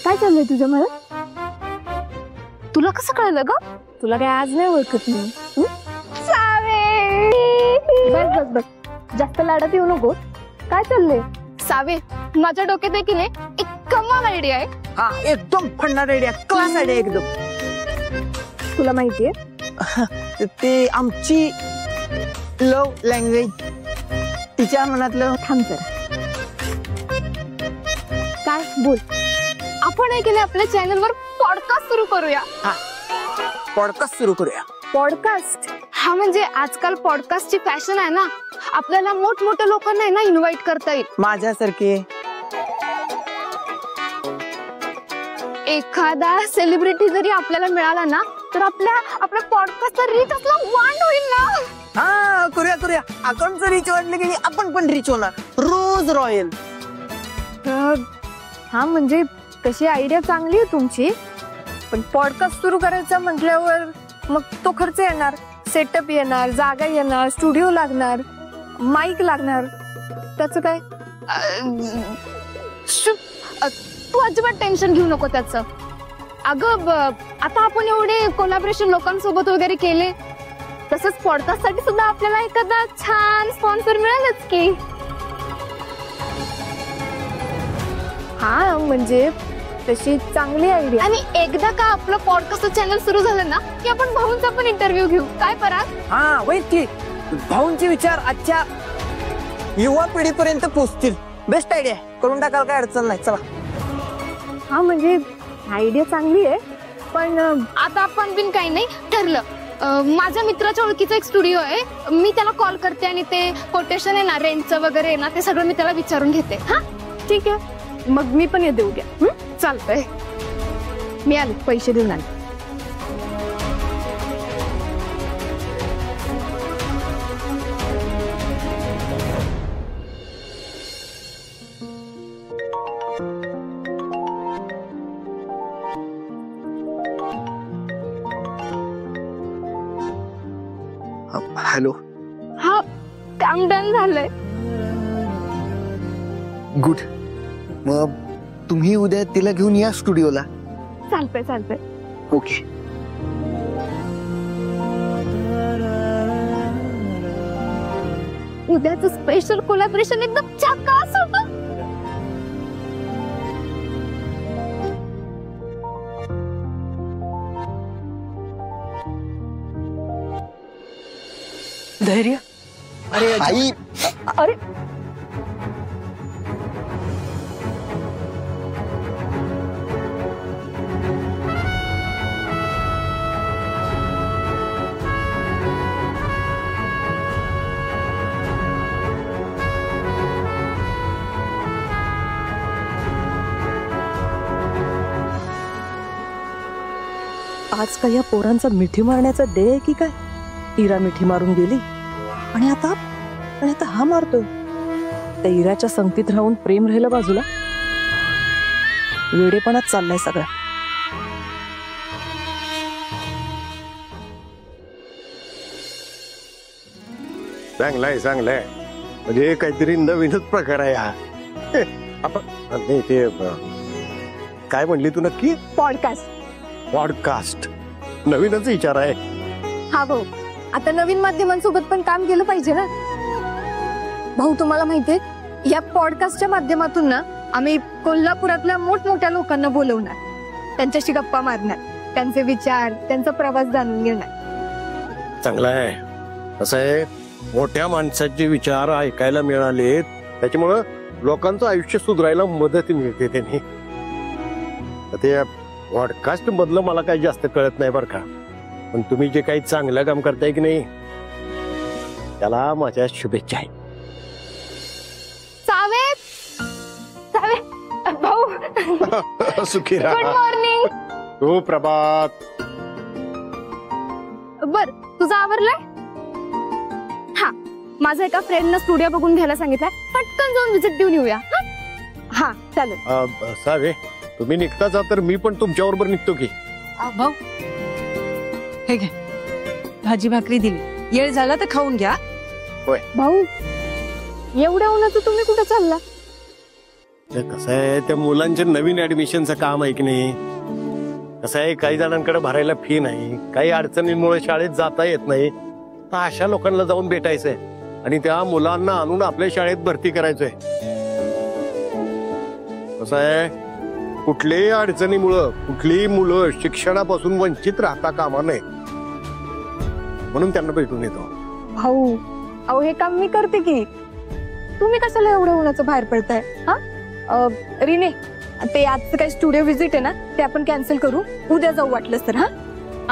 काय चाललंय तुझं? मला तुला कसं कळलं ग? तुला काय आज नाही ओळखत मी. सावे बस बस बस, जास्त लाडात येऊ नको. काय चाललंय? सावे, माझ्या डोक्यात आहे की नाही एक कमाल आयडिया आहे. हा एकदम फन्नाट आयडिया, क्लास आयडिया एकदम. तुला माहितीये ते आमची लव लँग्वेज, तिच्या मनातलं. थांब जरा. काय बोल. आपण आहे की नाही आपल्या चॅनलवर पॉडकास्ट सुरू करूया. हा, पॉडकास्ट सुरू करूया. पॉडकास्ट? हा, म्हणजे आजकाल पॉडकास्टची फॅशन आहे ना. आपल्याला मोठमोठ्या लोकांना आहे ना इन्व्हाइट करता येईल. माझ्यासारखे एखादा सेलिब्रिटी जरी आपल्याला मिळाला ना तर आपल्या पॉडकास्टचा रीच असला वाढ होईल ना. हा, करूया करूया. अकाउंटचं रीच वाढलं की आपण पण रीच होणार. रोज रॉयल. हा, म्हणजे तशी आयडिया चांगली आहे तुमची, पण पॉडकास्ट सुरू करायचं म्हटल्यावर मग तो खर्च येणार, सेटअप येणार, जागा येणार, स्टुडिओ लागणार, माईक लागणार. त्याचं काय? तू अजिबात टेन्शन घेऊ नको त्याचं. अगं आता आपण एवढे कोलॅबोरेशन लोकांसोबत वगैरे केले, तसंच पॉडकास्ट साठी सुद्धा आपल्याला एखादा छान स्पॉन्सर मिळालच की. हा, म्हणजे तशी चांगली आयडिया. आणि एकदा का आपलं पॉडकास्ट चॅनल सुरू झालं ना की आपण भाऊंचा पण इंटरव्ह्यू घेऊ. काय पराग? हा वैद की, भाऊंचे विचार आजच्या युवा पिढीपर्यंत पोहोचतील. बेस्ट आयडिया, करून टाकाल, काय अडचण नाही. चला. हा, म्हणजे आयडिया चांगली आहे, पण आता आपण बिन काही नाही ठरलं. माझ्या मित्राच्या ओळखीचा एक स्टुडिओ आहे, मी त्याला कॉल करते आणि ते कोटेशन आहे ना रेंटचं वगैरे ना ते सगळं मी त्याला विचारून घेते. हा ठीक आहे, मग मी पण येते उद्या. चालतंय. मी आले, पैसे देऊन आले. हॅलो. हा, काम डन झालंय. गुड. मग तुम्ही उद्या तिला घेऊन या स्टुडिओला. चालतंय चालतंय. ओके. उद्याचं स्पेशल कोलॅबोरेशन एकदम झकास होतं. धैर्य. अरे आई. अरे आज काय या पोरांचा मिठी मारण्याचा डे आहे की काय? इरा मिठी मारून गेली आणि आता हा मारतोय. त्या इराच्या संगतीत राहून प्रेम राहिलं बाजूला. वेडेपणात चाललाय सगळं. चांगलाय चांगलाय, म्हणजे काहीतरी नवीनच प्रकार आहे हा. आपण नाही ते काय म्हणली तू नक्की? पॉडकास्ट. पॉडकास्ट नवीनच विचार आहे. हा भाऊ, आता नवीन माध्यमांसोबत पण काम केलं पाहिजे ना. भाऊ, तुम्हाला माहितीये या पॉडकास्टच्या माध्यमातून ना आम्ही कोल्हापुरातल्या मोठमोठ्या लोकांना बोलवणार, त्यांच्याशी गप्पा मारणार, त्यांचे विचार, त्यांचा प्रवास जाणून घेणार. चांगला आहे. असं आहे, मोठ्या माणसाचे विचार ऐकायला मिळाले त्याच्यामुळं लोकांचं आयुष्य सुधारायला मदत मिळते. त्यांनी ते पॉडकास्ट मधलं मला काही जास्त कळत नाही बरं का, पण तुम्ही जे काही चांगलं काम करताय की नाही त्याला माझ्या शुभेच्छा आहे. सावे सावे भाऊ. सुखी गुड राहा. मॉर्निंग. सुप्रभात. बर, तुझं आवरलंय? हा, माझ्या एका फ्रेंडनं स्टुडिओ बघून घ्यायला सांगितलंय, पटकन जाऊन व्हिजिट देऊन येऊया. हा चालेल. सावे, तुम्ही निघताचा तर मी पण तुमच्या बरोबर निघतो की. भाऊ हे घे, भाजी भाकरी दिली. येळ झाला तर खाऊन घ्या. भाऊ, एवढ्या उन्हाचं तुम्ही कुठं चालला? ते कसं आहे, त्या मुलांचे नवीन ऍडमिशनचं काम आहे की नाही. कसं आहे, काही जणांकडे भरायला फी नाही, काही अडचणींमुळे शाळेत जाता येत नाही. तर अशा लोकांना जाऊन भेटायचंय आणि त्या मुलांना आणून आपल्या शाळेत भरती करायचंय. कसं आहे, कुठल्याही अडचणीमुळं कुठलीही मुलं शिक्षणापासून वंचित राहता कामा नये म्हणून त्यांना भेटून येतो. भाऊ अहो हे काम मी करते की, तुम्ही कशाला एवढं उन्हाचं बाहेर पडताय. हा रिने, ते आजचं काही स्टुडिओ व्हिजिट आहे ना, ते आपण कॅन्सल करू, उद्या जाऊ वाटलंच तर. हा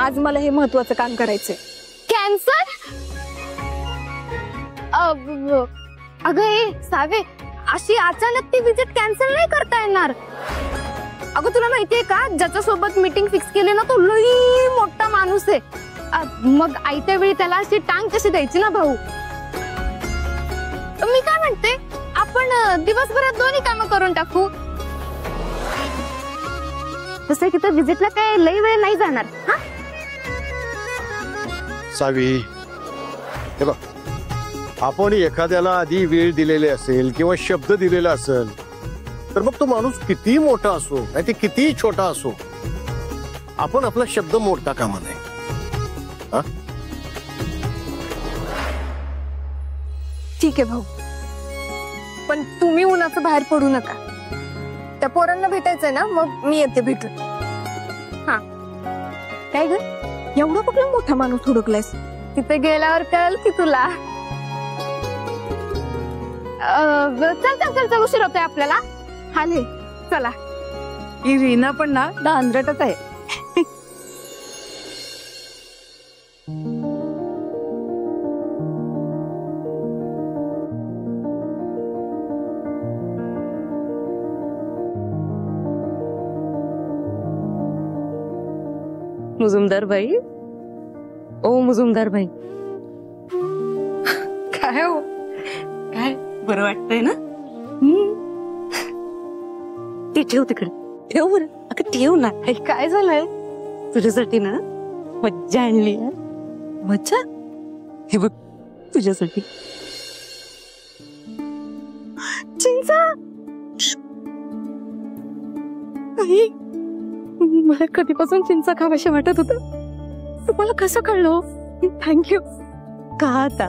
आज मला हे महत्वाचं काम करायचंय. कॅन्सर? अगं ए सावे, अशी अचानक ती विजिट कॅन्सल नाही करता येणार. अगं तुला माहितीये का, ज्याच्या सोबत मीटिंग फिक्स केली ना, तो लई मोठा माणूस आहे. मग आयत्या वेळी त्याला अशी टांग कशी द्यायची ना भाऊ. मी काय म्हणते, आपण दिवसभरात दोन्ही कामं करून टाकू. तसं की तर विजिटला काय लई वेळ नाही जाणार. हा सावी, हे बघ, आपण एखाद्याला आधी वेळ दिलेले असेल किंवा शब्द दिलेला असेल तर मग तो माणूस किती मोठा असो नाही ते किती छोटा असो, आपण आपला शब्द मोडता कामा नये. ठीक आहे भाऊ, पण तुम्ही उन्हाचं बाहेर पडू नका. त्या पोरांना भेटायचंय ना, मग मी येते भेटून. हा काय ग, एवढा कुठला मोठा माणूस हुडकलायस? तिथे गेल्यावर कळेल की तुला. चल चल चल चल, उशीर होतोय आपल्याला. हाले चला. ही रीना पण ना डांद्रटच आहे. मुजुमदार बाई, ओ मुजुमदार बाई, काय हो, काय बरं वाटतंय ना? ते ठेव तिकडे, ठेव बरं. अगं ठेव ना. काय झालंय? तुझ्यासाठी ना मज्जा आणली. मज्जा? हे बघ तुझ्यासाठी चिंचा. आई, मला कधीपासून चिंचा खावाशी वाटत होत. तुम्हाला कसं कळलं? थँक्यू. का आता?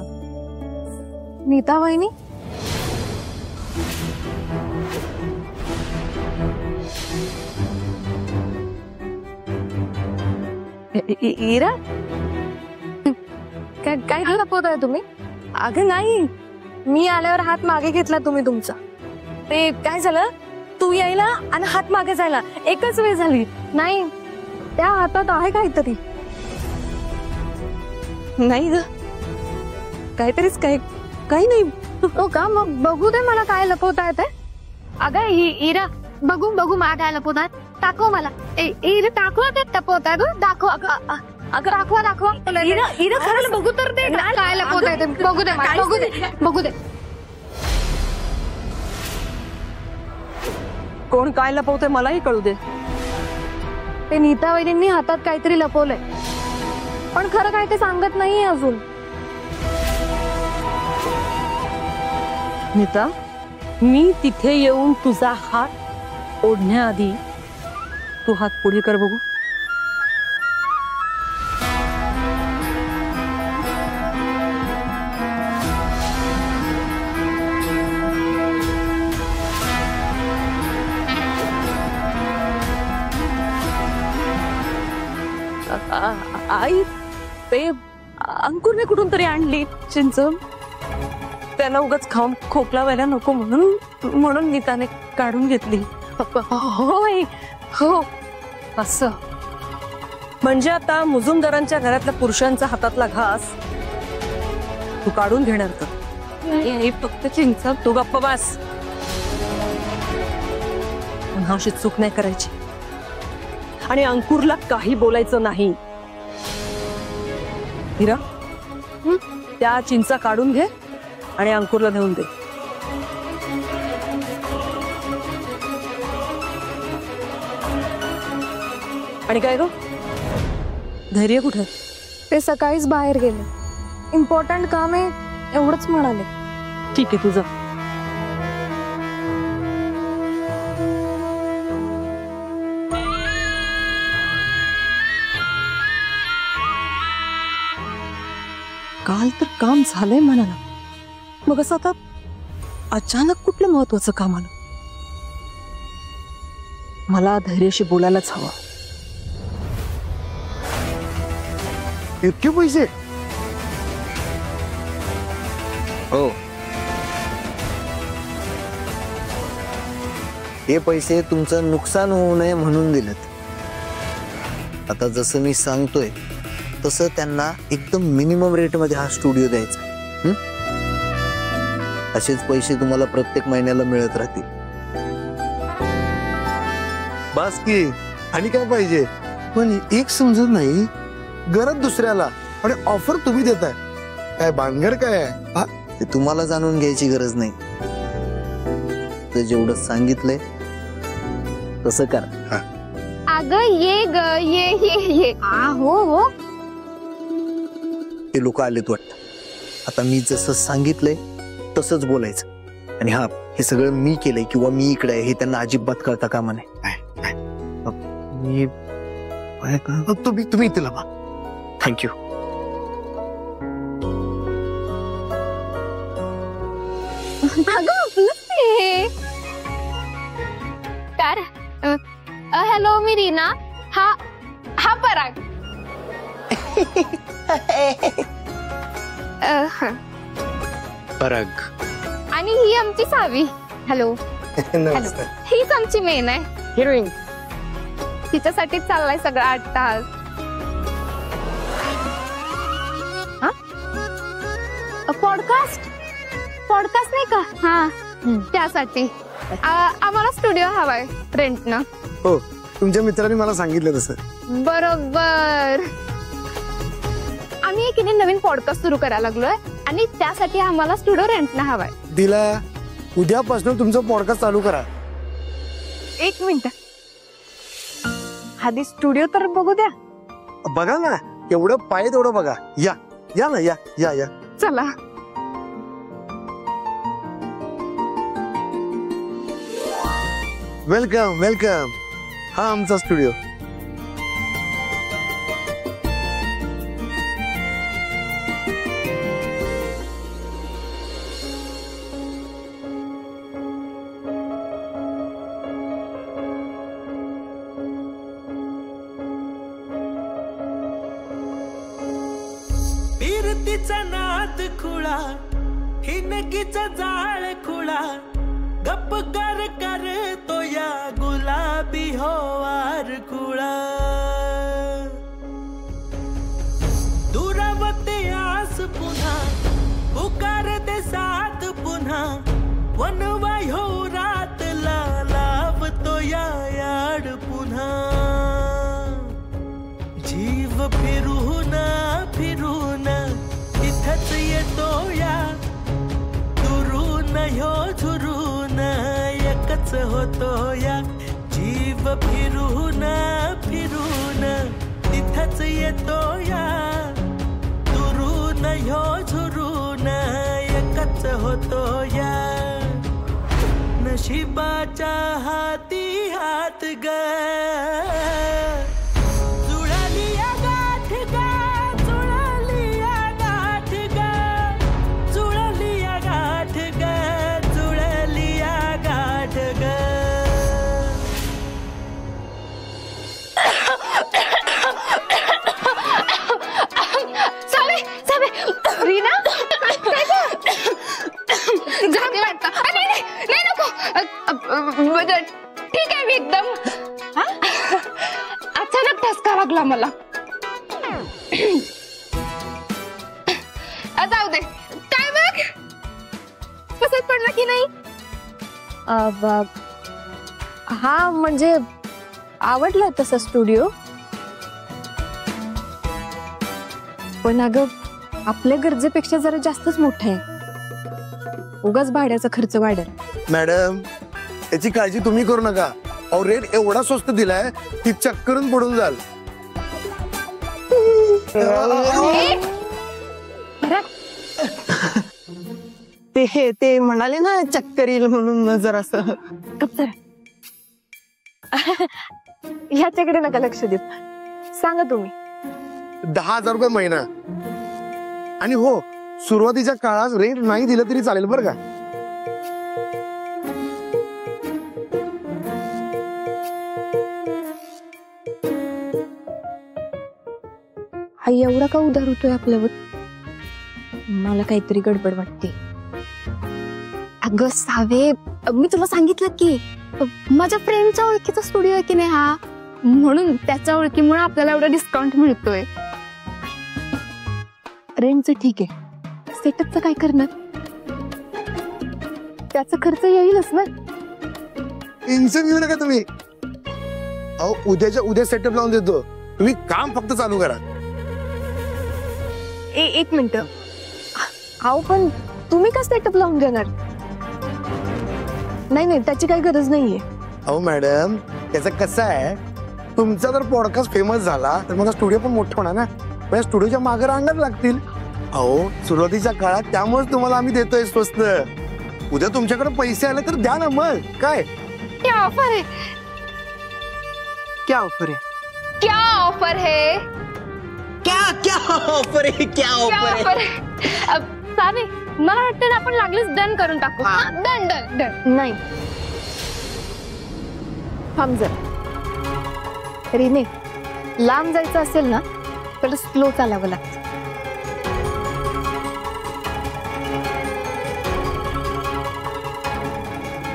नीता वहिनी, इरा, काय लपवताय तुम्ही? अगं नाही, मी आल्यावर हात मागे घेतला तुम्ही तुमचा. ते काय झालं, तू यायला आणि हात मागे जायला एकच वेळ झाली. नाही, त्या हातात आहे काहीतरी. नाही ग, काहीतरीच. काय काही नाही. हो का, मग बघू दे मला काय लपवता येते. अगं इरा, बघू बघू मला काय लपवतात. दाखव मला. इरा दाखव, ते लपवताय ग. दाखव. अगं दाखवा दाखवा. इरा खरं बघू तर दे. काय लपवता येते बघू दे मला. बघू दे बघू दे. कोण काय लपवतंय मलाही कळू दे. ते नीता वहिनींनी हातात काहीतरी लपवलंय, पण खरं काय ते सांगत नाहीये अजून. नीता, मी तिथे येऊन तुझा हात ओढण्याआधी तू हात पुढे कर बघू. आई, ते अंकुरने कुठून तरी आणली चिंच. त्याला उगाच खाऊन खोकला व्हायला नको म्हणून नीताने काढून घेतली. होय हो, असं म्हणजे आता मुजुमदारांच्या घरातल्या पुरुषांचा हातातला घास तू काढून घेणार तर? फक्त चिंच. तू गप्प बस. अशी चूक नाही करायची आणि अंकुरला काही बोलायचं नाही. हिरा, त्या चिंचा काढून घे आणि अंकुरला देऊन दे. आणि काय ग, धैर्य कुठे? ते सकाळीच बाहेर गेले. इम्पॉर्टंट काम आहे एवढंच म्हणाले. ठीक आहे तुझं. काल तर काम झालंय म्हणाला, मग असं आता अचानक कुठलं महत्वाचं काम आलं? मला धैर्याशी बोलायलाच हवं. इतके पैसे? हो, हे पैसे तुमचं नुकसान होऊ नये म्हणून दिलेत. आता जसं मी सांगतोय तसं त्यांना एकदम मिनिमम रेट मध्ये हा स्टुडिओ द्यायचा. असेच पैसे तुम्हाला प्रत्येक महिन्याला मिळत राहतील. बास की, आणि काय पाहिजे? पण एक समजत नाही, गरज दुसऱ्याला आणि ऑफर तुम्ही देताय, काय भानगड काय आहे? हा? ते तुम्हाला जाणून घ्यायची गरज नाही. तर जेवढं सांगितलंय तसं करा. अगं ये ग ये. हो हो, ते लोक आलेत वाटतं. आता मी जसं सांगितलंय तसंच बोलायचं. आणि हा, हे सगळं मी केलंय किंवा मी इकडे आहे हे त्यांना अजिबात कळता कामा नये. मी तुम्ही इथे लावा. थँक्यू. अगं आपलंच ते. तर हॅलो मी रीना. हा पराग. पराग. आणि ही आमची सावी. हॅलो. नमस्ते. हीच आमची मेन आहे, हिरोईन. तिच्यासाठीच चाललाय सगळं 8 तास. पॉडकास्ट नाही का? हा, त्यासाठी आम्हाला स्टुडिओ हवाय रेंटनं. हो, तुमच्या मित्रांनी मला सांगितलं तसं. बरोबर. आम्ही एक नवीन पॉडकास्ट सुरू करायला लागलोय आणि त्यासाठी आम्हाला स्टुडिओ रेंटनं हवाय. दिला, उद्यापासून तुमचं पॉडकास्ट चालू करा. 1 मिनिट, आधी स्टुडिओ तर बघू द्या. बघा ना, एवढं पाय तेवढं बघा. या या ना, या या या. चला. Welcome welcome. हा आमचा स्टुडिओ. फिरतीचा नाद खुळा, हिनकीचा जाळ खुळा, गप्प कर तो या गुलाबी होवार खुळा. दुरावते आस पुन्हा, पुकार ते साथ पुन्हा, वनवाय हो रात लावतो या याड पुन्हा. जीव फिरून फिरून तिथंच येतो या, दुरून ह्यो झुरून एकच होतो या. जीव फिरून फिरून तिथंच येतो या, दुरून ह्यो झुरून एकच होतो या. नशिबाच्या हाती हात ग, रीना जाते वाटतं. नाही नको. ठीक आहे मी एकदम. अचानक ठसका लागला मला. जाऊ दे. काय बघ, पसंत पडला की नाही? हा, म्हणजे आवडला तसा स्टुडिओ, पण अगं आपल्या गरजेपेक्षा जरा जास्तच मोठा आहे. उगाच भाड्याचा खर्च वाढेल. मॅडम, याची काळजी तुम्ही करू नका. अहो, रेट एवढा स्वस्त दिलाय की चक्करून पडून जाल. ते म्हणाले ना चक्कर येईल म्हणून जरासं. ह्याच्याकडे नका लक्ष देत. सांगा तुम्ही. 10,000 रुपये महिना. आणि हो, सुरुवातीच्या काळात रेंट नाही दिलं तरी चालेल बरं का. हा एवढा का उधार होतोय आपल्यावर? मला काहीतरी गडबड वाटते. अगं सावे, मी तुला सांगितलं की माझ्या फ्रेंडच्या ओळखीचा स्टुडिओ आहे की नाही हा, म्हणून त्याच्या ओळखीमुळे आपल्याला एवढा डिस्काउंट मिळतोय. रेंटचं ठीक आहे, सेटअपचं काय करणार? त्याचा खर्च येईलच ना. टेन्शन घेऊ नका तुम्ही. अहो, उद्याच्या उद्या सेटअप लावून देतो. तुम्ही काम फक्त चालू करा. एक मिनिट. अहो पण तुम्ही का सेटअप लावून देणार? नाही, त्याची काही गरज नाहीये. अहो मॅडम, त्याचं कसं आहे, तुमचा जर पॉडकास्ट फेमस झाला तर माझा स्टुडिओ पण मोठा होणार ना. माझ्या स्टुडिओच्या मागे रांगायला लागतील. अहो, सुरुवातीच्या काळात त्यामुळेच तुम्हाला आम्ही देतोय स्वस्त. उद्या तुमच्याकडे पैसे आले तर द्या ना मग. काय क्या ऑफर है? क्या ऑफर आहे? क्या ऑफर है? क्या ऑफर आहे? क्या ऑफर है? सावे, मला वाटतं ना आपण लागलीच डन करून टाकू. डन. नाही, थांब जरा. रीने, लांब जायचं असेल ना तर स्लो चालावं लागतं.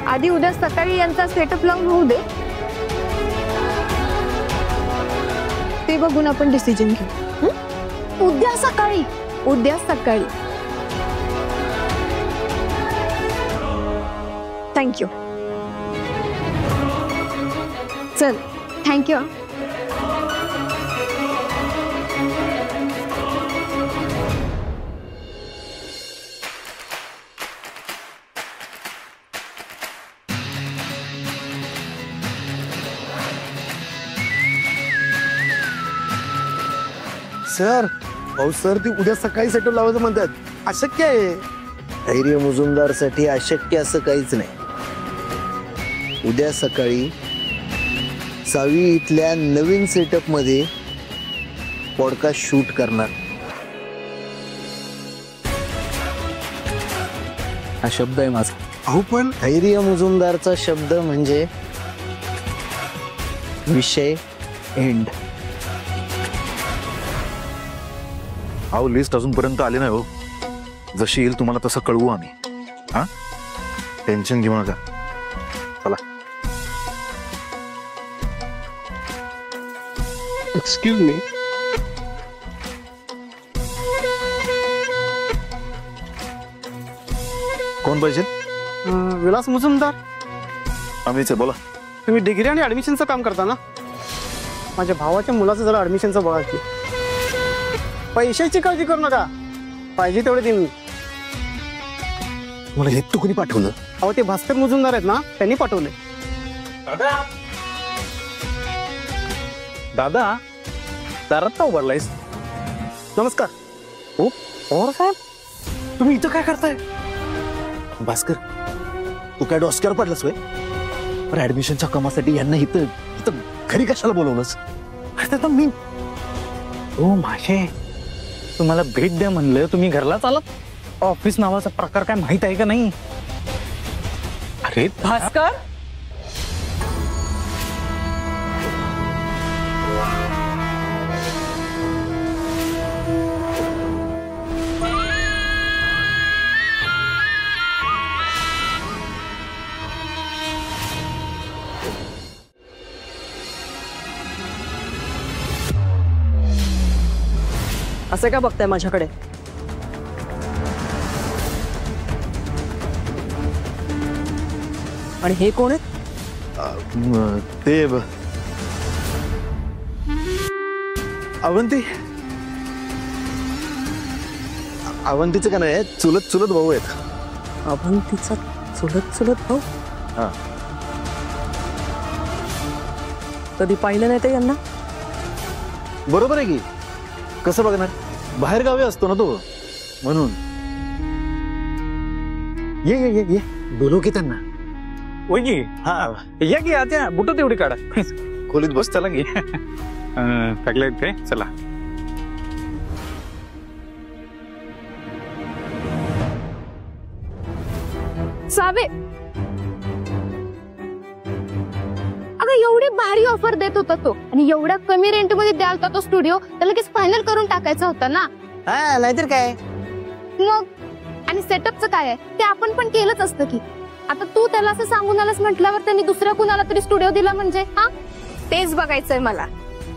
आधी उद्या सकाळी यांचा सेटअप लावून होऊ दे, ते बघून आपण डिसिजन घेऊ. उद्या सकाळी. थँक्यू. चल. थँक्यू. सर? अहो सर, ती उद्या सकाळी सेटअप लावायचं म्हणतात. अशक्य आहे. धैर्य मुजुमदारसाठी अशक्य असं काहीच नाही. उद्या सकाळी सावी इथल्या नवीन सेटअप मध्ये पॉडकास्ट शूट करणार. हा शब्द आहे माझा. अहो पण धैर्य मुजुमदारचा शब्द म्हणजे विषय एंड. अहो, लिस्ट अजूनपर्यंत आली नाही हो. जशी येईल तुम्हाला तसं कळवू आम्ही. हा, टेन्शन घेऊ नका. चला. Excuse me. कोण पाहिजे? विलास मुजुमदार. आम्हीच आहे, बोला. तुम्ही डिग्री आणि ऍडमिशनचं काम करता ना? माझ्या भावाच्या मुलाचं जरा ऍडमिशनचं बघा की. पैशाची काळजी करू नका, पाहिजे तेवढे देईन मी. मला हे तू कोणी पाठवलं? अहो, ते भास्कर मुजुमदार आहेत ना, त्यांनी पाठवले. दादा, दारात का उभारलायस? नमस्कार. हो पवार साहेब, तुम्ही इथं काय करताय? भास्कर, तू काय डोसक्यावर पडलास? पण ऍडमिशनच्या कामासाठी यांना इथं इथं घरी कशाला बोलवलंस? मी हो माशे, तुम्हाला भेट द्या म्हणलं, तुम्ही घरला चालत. ऑफिस नावाचा प्रकार काय माहित आहे का नाही? अरे भास्कर, असं का बघताय माझ्याकडे? आणि हे कोण आहेत? ते अवंती. अवंतीचं का नाही, चुलत भाऊ आहेत. अवंतीचा चुलत भाऊ? हा. कधी पाहिलं नाही ते यांना? बरोबर आहे की. कसं बघणार, बाहेर गावी असतो ना तो, म्हणून. ये ये ये ये, बोलव की त्यांना. वही हा, या की आता बुट तेवढी काढा. खोलीत बस. चला की. टाकले काय? चला. सावे, अगं एवढी भारी ऑफर देत होता तो आणि एवढ्या कमी रेंट मध्ये द्याल तो स्टुडिओ, तर लगेच फायनल करून टाकायचा होता ना. हा नाहीतर काय. मग आणि सेटअपचं काय आहे ते आपण पण केलंच असतं की. आता तू त्याला असं सांगून आलास म्हटल्यावर त्यांनी दुसऱ्या कुणाला तरी स्टुडिओ दिला म्हणजे. हा तेच बघायचंय मला.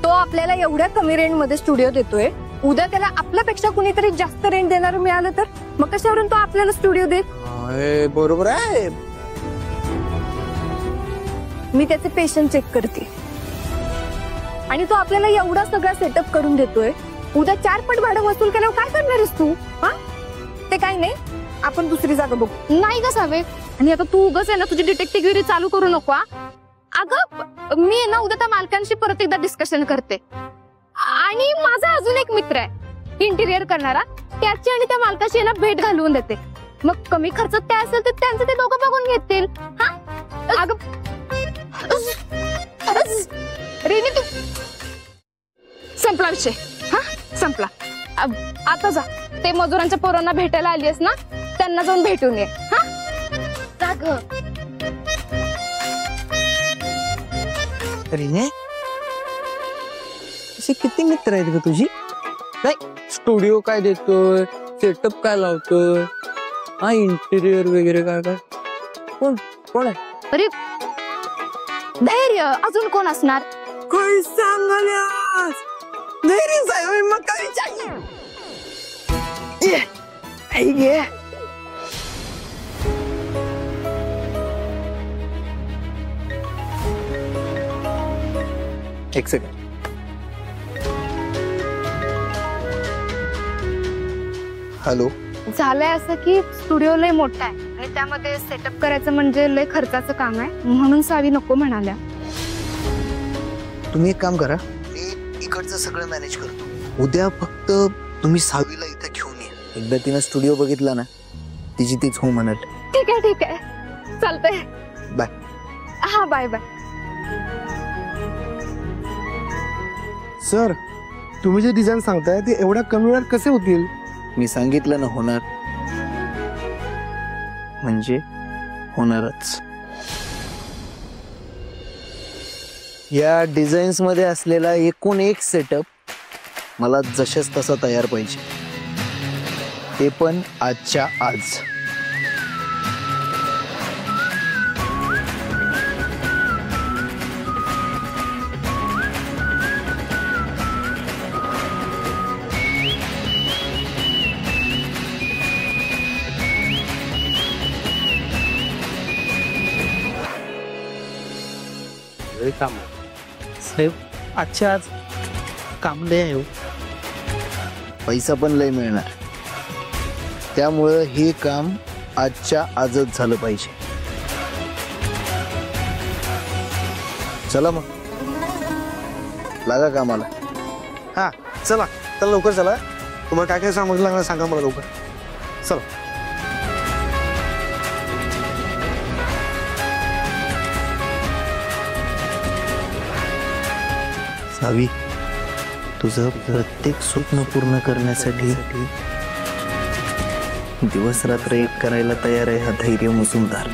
तो आपल्याला एवढ्या कमी रेंट मध्ये स्टुडिओ देतोय, उद्या त्याला आपल्यापेक्षा कुणीतरी जास्त रेंट देणार मिळालं तर मग कशावरून तो आपल्याला स्टुडिओ देत. बरोबर आहे. मी त्याचे पेशंट चेक करते आणि तो आपल्याला एवढा सगळा सेटअप करून देतोय, उद्या 4 पट भाडं वसूल केल्यावर काय करणार आहेस तू. हा ते काही नाही, आपण दुसरी जागा बघू. नाही का सावे, आणि आता तू उगाच आहे ना तुझी डिटेक्टिव्हगिरी चालू करू नको. अगं मी आहे ना उद्या त्या मालकांशी परत एकदा डिस्कशन करते. आणि माझा अजून एक मित्र आहे इंटिरियर करणारा, त्याची आणि त्या मालकाशी ना भेट घालवून देते. मग कमी खर्चात काय असेल तर त्यांचं ते दोघं बघून घेतील. हा अगं रेनी तू संपला विषय. हा संपला. आता जा, ते मजुरांच्या पोरांना भेटायला आली आहेस ना, त्यांना जाऊन भेटून ये. हा जा गं. रिने, असे किती मित्र आहेत ग तुझी. नाही स्टुडिओ काय देतोय, सेटअप काय लावतोय, हा इंटिरियर वगैरे काय काय. कोण कोण आहे. अरे धैर्य, अजून कोण असणार. काय सांगाल्यास. धैर्य साहेब मग काय चाहिए. एक सेकंड. हॅलो. झालंय असं की स्टुडिओ लय मोठा आहे आणि त्यामध्ये सेटअप करायचं म्हणजे लय खर्चाचं काम आहे, म्हणून सावी नको म्हणाल्या. तुम्ही एक काम करा, मी इकडचं सगळं मॅनेज करतो. उद्या फक्त तुम्ही सावीला इथे घेऊन या. एकदा तिनं स्टुडिओ बघितला ना, तिची तीच हो म्हणाल. ठीक आहे ठीक आहे चालतंय. बाय. हा बाय बाय. सर, तुम्ही जे डिझाईन सांगताय ते एवढ्या कमी वेळात कसे होतील. मी सांगितलं ना होणार म्हणजे होणारच. या डिझाईन्स मध्ये असलेला एकूण एक सेटअप मला जशाच तसा तयार पाहिजे, ते पण आजच्या आज. काम साहेब आजच्या आज काम लय आहे. पैसा पण लय मिळणार, त्यामुळं हे काम आजच्या आजच झालं पाहिजे. चला मग लागा कामाला. हा चला चला लवकर चला. तुम्हाला काय काय समजलं लागणार सांगा मला लवकर. चला. सावी, तुझं प्रत्येक स्वप्न पूर्ण करण्यासाठी दिवस रात्र एक करायला तयार आहे हा धैर्य मुजुमदार.